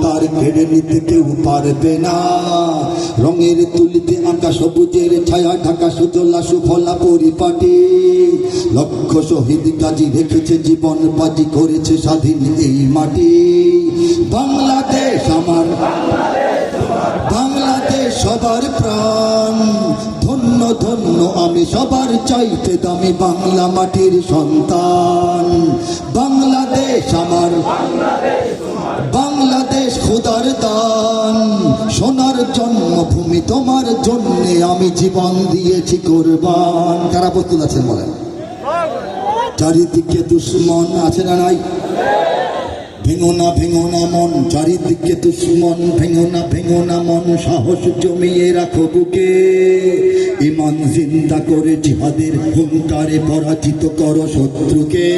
তার কেড়ে নিতে কেউ পারবে না। রঙের তুলিতে আঁকা সবুজের ছায়া ঢাকা সুজলা সুফলা পরিপাটি। লক্ষ শহীদ গাজী রেখেছে জীবন বাজি, করেছে স্বাধীন এই মাটি। বাংলাদেশ আমার, বাংলাদেশ সবার প্রাণ। ধন্য ধন্য আমি সবার চাইতে দামি বাংলা মাটির সন্তান। বাংলাদেশ আমার, বাংলাদেশ খোদার দান। সোনার জন্মভূমি, তোমার জন্যে আমি জীবন দিয়েছি কোরবান। কারা প্রস্তুত আছেন বলেন? চারিদিকে দুশ্মন আছে না নাই? ভেঙো না মন, চারিদিকে দুশ্মন। ভেঙো না মন, সাহস জমিয়ে রাখো বুকে। ইমান জিন্দা করে জিহাদের হুঙ্কারে পরাজিত করো শত্রুকে।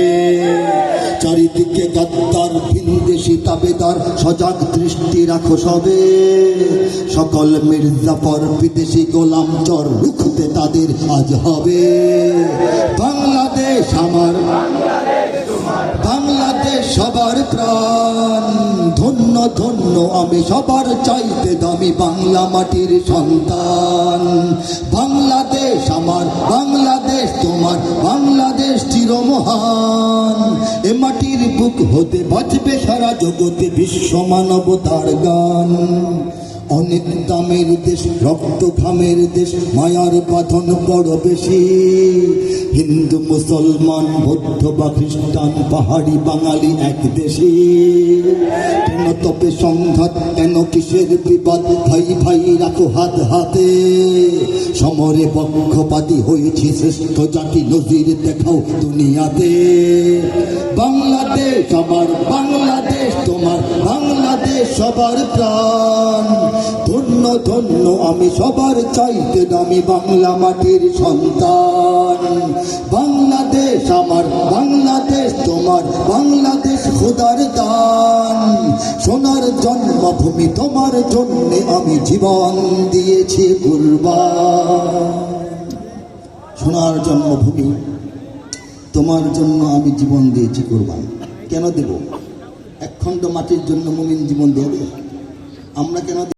চারিদিকে গাদ্দার ভিনদেশি তাবেদার, সজাগ দৃষ্টি রাখো সবে। সকল মির্জাফর বিদেশি গোলাম চর, রুখতে তাদের আজ হবে। বাংলাদেশ আমার, বাংলাদেশ সবার প্রাণ। ধন্য ধন্য আমি সবার চাইতে দামি বাংলা মাটির সন্তান। বাংলাদেশ আমার, বাংলাদেশ তোমার, বাংলাদেশ চিরমহান। এ মাটির বুক হতে বাজবে সারা জগতে বিশ্ব মানবতার গান। অনেক দামের দেশ, রক্ত ঘামের দেশ, মায়ার বাঁধন বড় বেশি। হিন্দু মুসলমান বৌদ্ধ বা খ্রিস্টান, পাহাড়ি বাঙালি এক দেশে। কেন তবে সংঘাত, কেন কিসের বিবাদ? ভাই ভাই রাখো হাত হাতে। সমরে পক্ষপাতী হয়েছি শ্রেষ্ঠ জাতি, নজির দেখাও দুনিয়াতে। বাংলাদেশ আমার, বাংলাদেশ তোমার, বাংলাদেশ সবার প্রাণ। ধন্য ধন্য আমি সবার চাইতে দামি বাংলা মাটির সন্তান। বাংলাদেশ আমার, বাংলাদেশ তোমার, বাংলাদেশ খোদার দান। সোনার জন্মভূমি, তোমার জন্যে আমি জীবন দিয়েছি কুরবান। সোনার জন্মভূমি, তোমার জন্য আমি জীবন দিয়েছি কুরবান। কেন দেব? একখণ্ড মাটির জন্য মুমিন জীবন দেবে? আমরা কেন